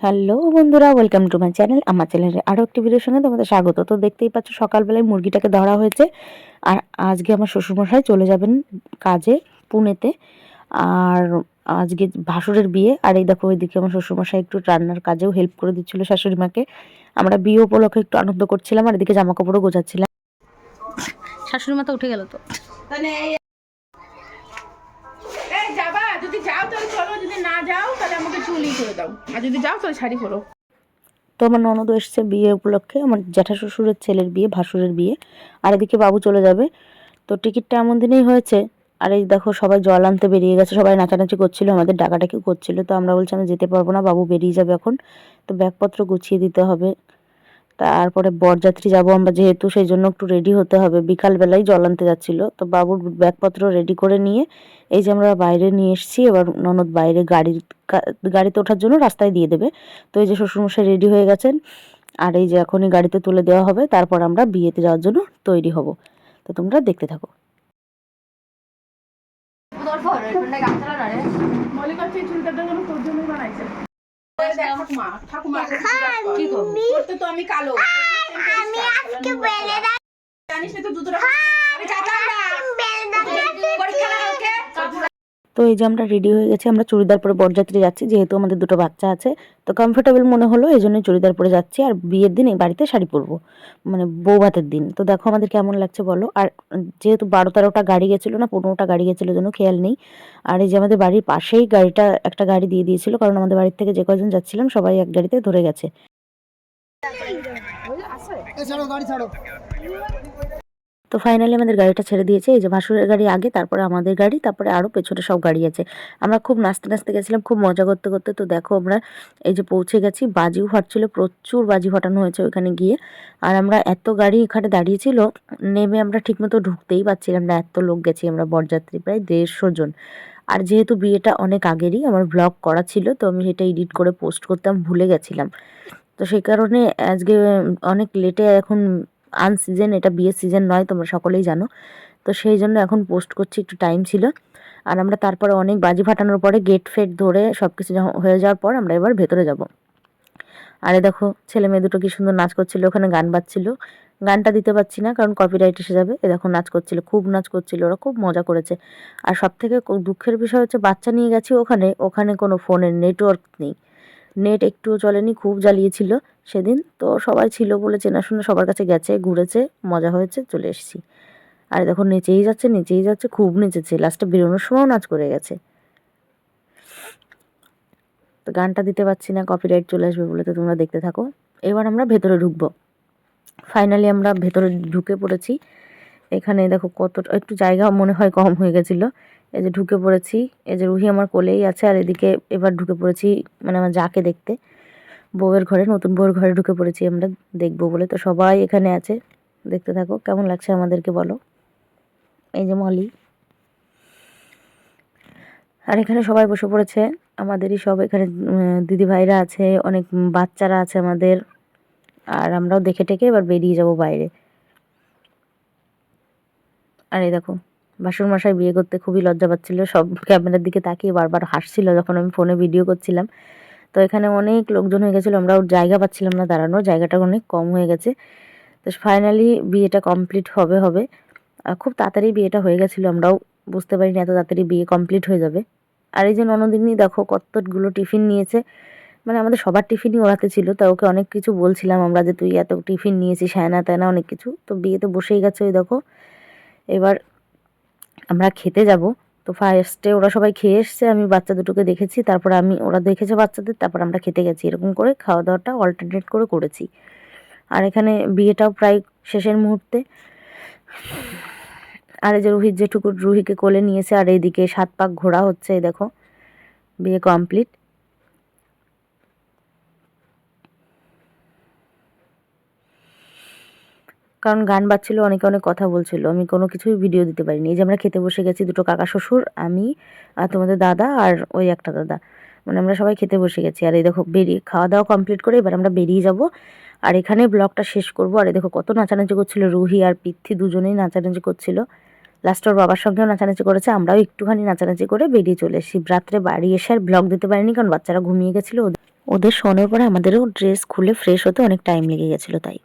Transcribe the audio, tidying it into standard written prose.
Hello বন্ধুরা, welcome to my channel. আমার চ্যানেলের আরও একটি ভিডিওর সঙ্গে তোমাদের স্বাগত। তো দেখতেই পাচ্ছ সকালবেলায় মুরগিটাকে ধরা হয়েছে। আর আজকে আমার শ্বশুরমশাই চলে যাবেন কাজে পুনেতে। আর আজকে ভাসুরের বিয়ে। আর এই দেখো ওইদিকে আমার শ্বশুরমশাই একটু রান্নার কাজেও হেল্প করে দিচ্ছিল শাশুড়ি মাকে। আমরা বিয়ে উপলক্ষে একটু আনন্দ করছিলাম আর এদিকে জামা কাপড়ও গোছাচ্ছিলাম। শাশুড়ি মা তো উঠে গেল তো। যাবা যদি যাও তাহলে চলো, যদি না যাও তাহলে আমাকে চুলই করে দাও, আর যদি যাও তাহলে শাড়ি পরো। তো আমার ননদও এসছে বিয়ে উপলক্ষে, আমার জ্যাঠা শ্বশুরের ছেলের বিয়ে, ভাসুরের বিয়ে। আর এদিকে বাবু চলে যাবে। তো টিকিটটা এমন দিনেই হয়েছে। আর এই দেখো সবাই জল আনতে বেরিয়ে গেছে, সবাই নাচানাচি করছিল, আমাদের ডাকাডাকি করছিল। তো আমরা বলছি আমি যেতে পারবো না, বাবু বেরিয়ে যাবে এখন। তো ব্যাগপত্র গুছিয়ে দিতে হবে। তারপরে বরযাত্রী যাব আমরা যেহেতু, সেই জন্য একটু রেডি হতে হবে। বিকালবেলায় জল আনতে যাচ্ছিল, তো বাবুর ব্যাগপত্র রেডি করে নিয়ে এই যে আমরা বাইরে নিয়ে এসেছি। এবার ননদ বাইরে গাড়িতে ওঠার জন্য রাস্তায় দিয়ে দেবে। তো এই যে শ্বশুরমশাই রেডি হয়ে গেছেন। আর এই যে এখনই গাড়িতে তুলে দেওয়া হবে, তারপর আমরা বিয়েতে যাওয়ার জন্য তৈরি হব। তো তোমরা দেখতে থাকো। আমি কালো জানিস না তো দুধ তো এই যে আমরা রেডি হয়ে গেছি, আমরা চুড়িদার পরে বরযাত্রী যাচ্ছি, যেহেতু আমাদের দুটো বাচ্চা আছে। তো কমফোর্টেবল মনে হলো, এই জন্য চুড়িদার পরে যাচ্ছি। আর বিয়ের দিন এই বাড়িতে শাড়ি পরবো, মানে বউ ভাতের দিন। তো দেখো আমাদের কেমন লাগছে বলো। আর যেহেতু 12-13টা গাড়ি গেছিলো, না 15টা গাড়ি গেছিলো যেন, খেয়াল নেই। আর এই যে আমাদের বাড়ির পাশেই গাড়িটা, একটা গাড়ি দিয়ে দিয়েছিল, কারণ আমাদের বাড়ির থেকে যে কজন যাচ্ছিলাম সবাই এক গাড়িতে ধরে গেছে। তো ফাইনালি আমাদের গাড়িটা ছেড়ে দিয়েছে। এই যে ভাসুরের গাড়ি আগে, তারপরে আমাদের গাড়ি, তারপরে আরও পেছনে সব গাড়ি আছে। আমরা খুব নাচতে নাচতে গেছিলাম, খুব মজা করতে করতে। তো দেখো আমরা এই যে পৌঁছে গেছি। বাজিও ফাটছিল, প্রচুর বাজি ফাটানো হয়েছে ওইখানে গিয়ে। আর আমরা এত গাড়ি এখানে দাঁড়িয়েছিল, নেমে আমরা ঠিকমতো ঢুকতেই পারছিলাম না, এত লোক গেছি আমরা বরযাত্রী, প্রায় 150 জন। আর যেহেতু বিয়েটা অনেক আগেরই আমার ব্লগ করা ছিল, তো আমি সেটা এডিট করে পোস্ট করতে ভুলে গেছিলাম। তো সেই কারণে আজকে অনেক লেটে, এখন আনসিজন, এটা বিয়ের সিজন নয়, তোমরা সকলেই জানো। তো সেই জন্য এখন পোস্ট করছি, একটু টাইম ছিল। আর আমরা তারপরে অনেক বাজি ফাটানোর পরে গেট ফেট ধরে সব কিছু হয়ে যাওয়ার পর আমরা এবার ভেতরে যাব। আরে দেখো ছেলে মেয়ে দুটো কি সুন্দর নাচ করছিল, ওখানে গান বাজছিল। গানটা দিতে পারছি না কারণ কপিরাইট এসে যাবে। এ দেখো নাচ করছিল, খুব নাচ করছিল, ওরা খুব মজা করেছে। আর সব থেকে দুঃখের বিষয় হচ্ছে, বাচ্চা নিয়ে গেছি ওখানে, ওখানে কোনো ফোনের নেটওয়ার্ক নেই, নেট একটুও চলেনি, খুব জ্বালিয়েছিল সেদিন। তো সবাই ছিল বলে চেনাশোনা, সবার কাছে গেছে, ঘুরেছে, মজা হয়েছে, চলে এসেছি। আর দেখো নেচেই যাচ্ছে, নেচেই যাচ্ছে, খুব নেচেছে, লাস্টে বেরোনোর সময়ও নাচ করে গেছে। তো গানটা দিতে পারছি না, কপিরাইট চলে আসবে বলে। তো তোমরা দেখতে থাকো। এবার আমরা ভেতরে ঢুকবো। ফাইনালি আমরা ভেতরে ঢুকে পড়েছি। এখানে দেখো কত একটু জায়গা মনে হয় কম হয়ে গেছিলো। এই যে ঢুকে পড়েছি, এই যে রুহি আমার কোলেই আছে। আর এদিকে এবার ঢুকে পড়েছি, মানে আমার যাকে দেখতে, বউয়ের ঘরে, নতুন বউয়ের ঘরে ঢুকে পড়েছি আমরা দেখবো বলে। তো সবাই এখানে আছে, দেখতে থাকো কেমন লাগছে আমাদেরকে বলো। এই যে মলি, আর এখানে সবাই বসে পড়েছে, আমাদেরই সব এখানে দিদি ভাইরা আছে, অনেক বাচ্চারা আছে আমাদের। আর আমরাও দেখে টেকে এবার বেরিয়ে যাব বাইরে। আর এই দেখো ভাসুর মশাই বিয়ে করতে খুবই লজ্জা পাচ্ছিল, সব ক্যামেরার দিকে তাকিয়ে বারবার হাসছিল যখন আমি ফোনে ভিডিও করছিলাম। তো এখানে অনেক লোকজন হয়ে গেছিলো, আমরা ওর জায়গা পাচ্ছিলাম না দাঁড়ানোর, জায়গাটা অনেক কম হয়ে গেছে। তো ফাইনালি বিয়েটা কমপ্লিট হবে। খুব তাড়াতাড়ি বিয়েটা হয়ে গেছিলো, আমরাও বুঝতে পারিনি এত তাড়াতাড়ি বিয়ে কমপ্লিট হয়ে যাবে। আর এই যে ননদিনী দেখো কতগুলো টিফিন নিয়েছে, মানে আমাদের সবার টিফিনই ওরাতে ছিল। তা ওকে অনেক কিছু বলছিলাম আমরা যে তুই এত টিফিন নিয়েছিস, হ্যাঁ না তাই না, অনেক কিছু। তো বিয়েতে বসেই গেছে ওই দেখো। এবার আমরা খেতে যাব। তো ফার্স্টে ওরা সবাই খেয়ে এসছে, আমি বাচ্চা দুটোকে দেখেছি, তারপর ওরা দেখেছে বাচ্চাদের, তারপর আমরা খেতে গেছি। এরকম করে খাওয়া দাওয়াটা অল্টারনেট করে করেছি। আর এখানে বিয়েটাও প্রায় শেষের মুহূর্তে। আর এই যে রুহির যেটুকু, রুহিকে কোলে নিয়েছে, আর এইদিকে 7 পাক ঘোরা হচ্ছে। এই দেখো বিয়ে কমপ্লিট। কারণ গান বাজছিল, অনেকে অনেক কথা বলছিল, আমি কোনো কিছুই ভিডিও দিতে পারিনি। এই যে আমরা খেতে বসে গেছি, দুটো কাকা শ্বশুর, আমি আর তোমাদের দাদা, আর ওই একটা দাদা, মানে আমরা সবাই খেতে বসে গেছি। আর এই দেখো খাওয়া দাওয়া কমপ্লিট করে এবার আমরা বেরিয়ে যাব, আর এখানে ব্লগটা শেষ করব। আর এই দেখো কত নাচানাচি করছিল, রুহি আর পিথি দুজনেই নাচানাচি করছিল। লাস্ট ওর বাবার সঙ্গেও নাচানাচি করেছে, আমরাও একটুখানি নাচানাচি করে বেরিয়ে চলে এসেছি। রাত্রে বাড়ি এসে আর ব্লগ দিতে পারিনি, কারণ বাচ্চারা ঘুমিয়ে গেছিলো। ওদের শোনার পরে আমাদেরও ড্রেস খুলে ফ্রেশ হতে অনেক টাইম লেগে গেছিল তাই।